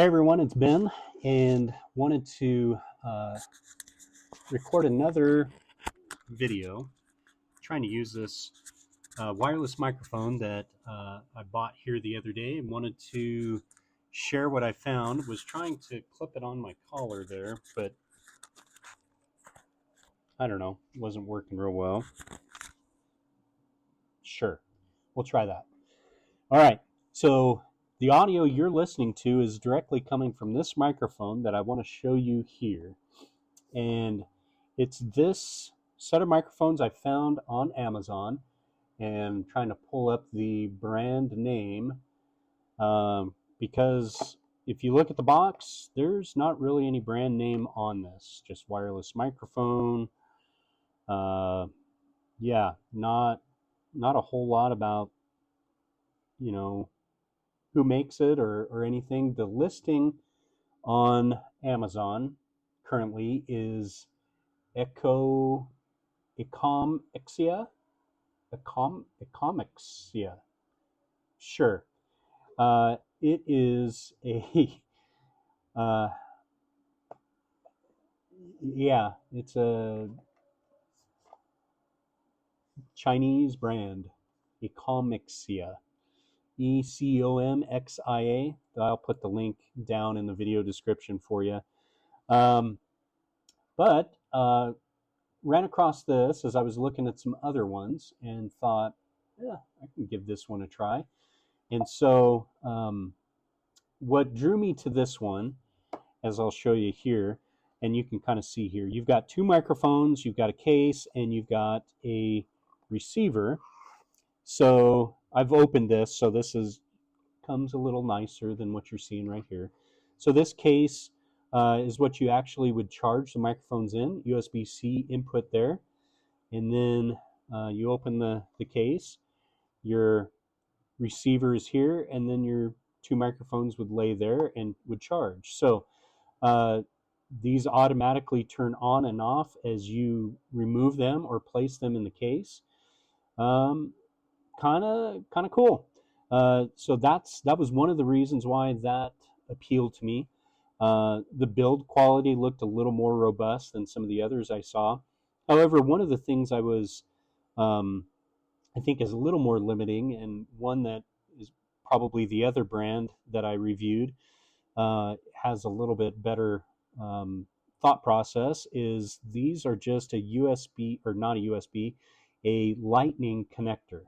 Hey everyone, it's Ben, and wanted to record another video trying to use this wireless microphone that I bought here the other day and wanted to share what I found. Was trying to clip it on my collar there, but I don't know, it wasn't working real well. Sure, we'll try that. All right, so the audio you're listening to is directly coming from this microphone that I want to show you here. And it's this set of microphones I found on Amazon, and I'm trying to pull up the brand name because if you look at the box, there's not really any brand name on this, just wireless microphone. Yeah, not a whole lot about, you know, who makes it or anything. The listing on Amazon currently is Ecomixia. Ecomixia. Sure. It is a, yeah, it's a Chinese brand. Ecomixia. Ecomxia. I'll put the link down in the video description for you. But ran across this as I was looking at some other ones and thought, yeah, I can give this one a try. And so what drew me to this one, as I'll show you here, and you can kind of see here, you've got two microphones, you've got a case, and you've got a receiver. So I've opened this, so this comes a little nicer than what you're seeing right here. So this case is what you actually would charge the microphones in, USB-C input there. And then you open the case, your receiver is here, and then your two microphones would lay there and would charge. So these automatically turn on and off as you remove them or place them in the case. Kind of cool. So that was one of the reasons why that appealed to me. The build quality looked a little more robust than some of the others I saw. However, one of the things I think is a little more limiting, and one that is probably the other brand that I reviewed has a little bit better thought process, is these are just a USB, or not a USB, a lightning connector.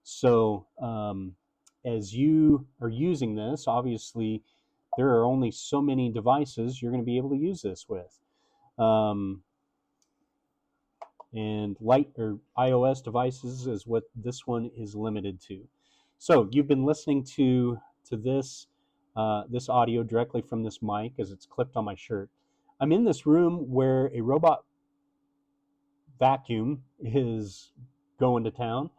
So as you are using this, obviously there are only so many devices you're going to be able to use this with. And light or iOS devices is what this one is limited to. So you've been listening to this this audio directly from this mic as it's clipped on my shirt. I'm in this room where a robot vacuum is going to town.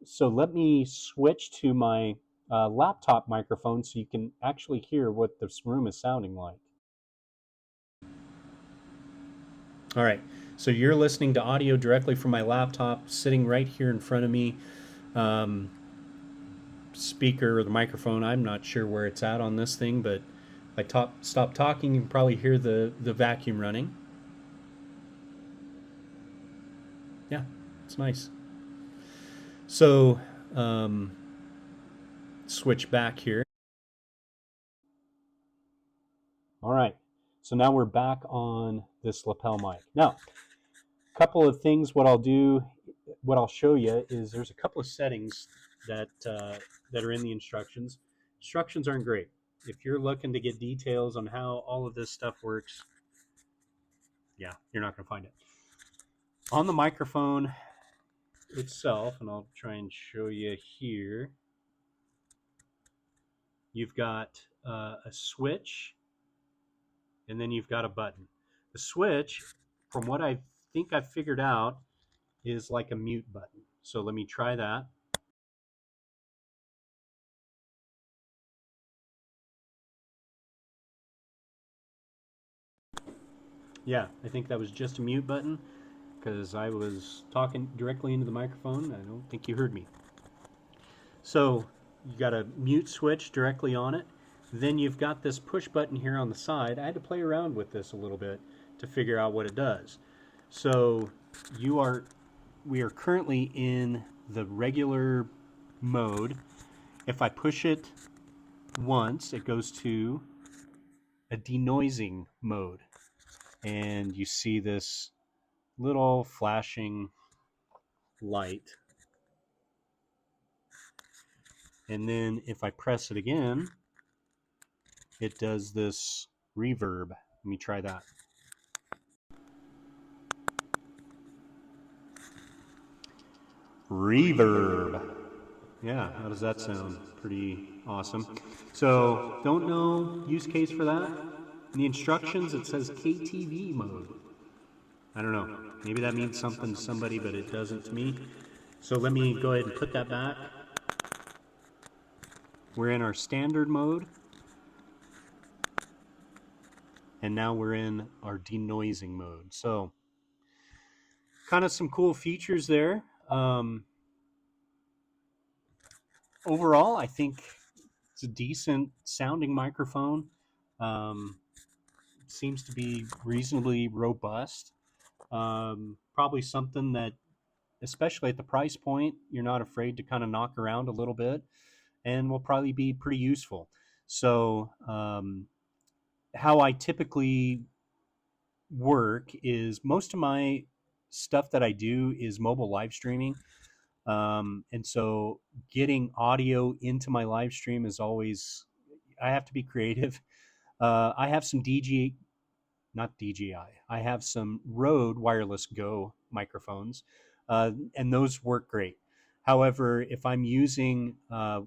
So let me switch to my laptop microphone so you can actually hear what this room is sounding like. All right, so you're listening to audio directly from my laptop sitting right here in front of me. Speaker or the microphone, I'm not sure where it's at on this thing, but if I stop talking, you can probably hear the vacuum running. Yeah, it's nice. So switch back here. All right, so now we're back on this lapel mic. Now, a couple of things. What I'll show you is there's a couple of settings that are in the instructions. Instructions aren't great. If you're looking to get details on how all of this stuff works, yeah, you're not going to find it. On the microphone itself, and I'll try and show you here, you've got a switch, and then you've got a button. The switch, from what I think I've figured out, is like a mute button. So let me try that. Yeah, I think that was just a mute button because I was talking directly into the microphone. I don't think you heard me. So you got a mute switch directly on it. then you've got this push button here on the side. I had to play around with this a little bit to figure out what it does. So you are, we are currently in the regular mode. If I push it once, it goes to a denoising mode. And you see this little flashing light. And then if I press it again, it does this reverb. Let me try that. Reverb. Yeah, how does that sound? Pretty awesome. So, don't know use case for that. In the instructions, it says KTV mode. I don't know. Maybe that means something to somebody, but it doesn't to me. So let me go ahead and put that back. We're in our standard mode. And now we're in our denoising mode. So, kind of some cool features there. Overall, I think it's a decent sounding microphone. Seems to be reasonably robust. Probably something that, especially at the price point, you're not afraid to kind of knock around a little bit, and will probably be pretty useful. So, how I typically work is most of my stuff that I do is mobile live streaming. And so getting audio into my live stream is always, I have to be creative. I have some not DJI. I have some Rode Wireless Go microphones, and those work great. However, if I'm using a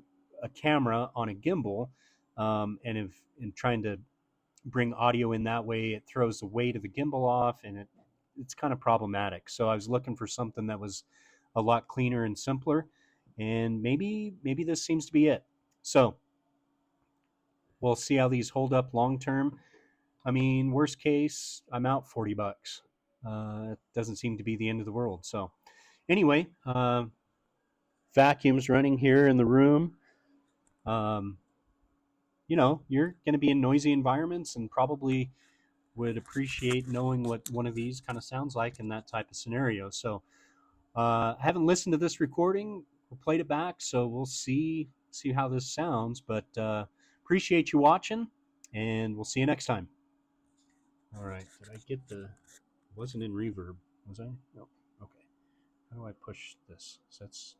camera on a gimbal, and if in trying to bring audio in that way, it throws the weight of the gimbal off, and it's kind of problematic. So I was looking for something that was a lot cleaner and simpler, and maybe this seems to be it. So we'll see how these hold up long term. I mean, worst case, I'm out $40. It doesn't seem to be the end of the world. So anyway, vacuums running here in the room. Um, you're going to be in noisy environments and probably would appreciate knowing what one of these kind of sounds like in that type of scenario. So I haven't listened to this recording or played it back, so we'll see how this sounds. But appreciate you watching, and we'll see you next time. All right, did I get the? Wasn't in reverb, was I? No. Okay. How do I push this? So that's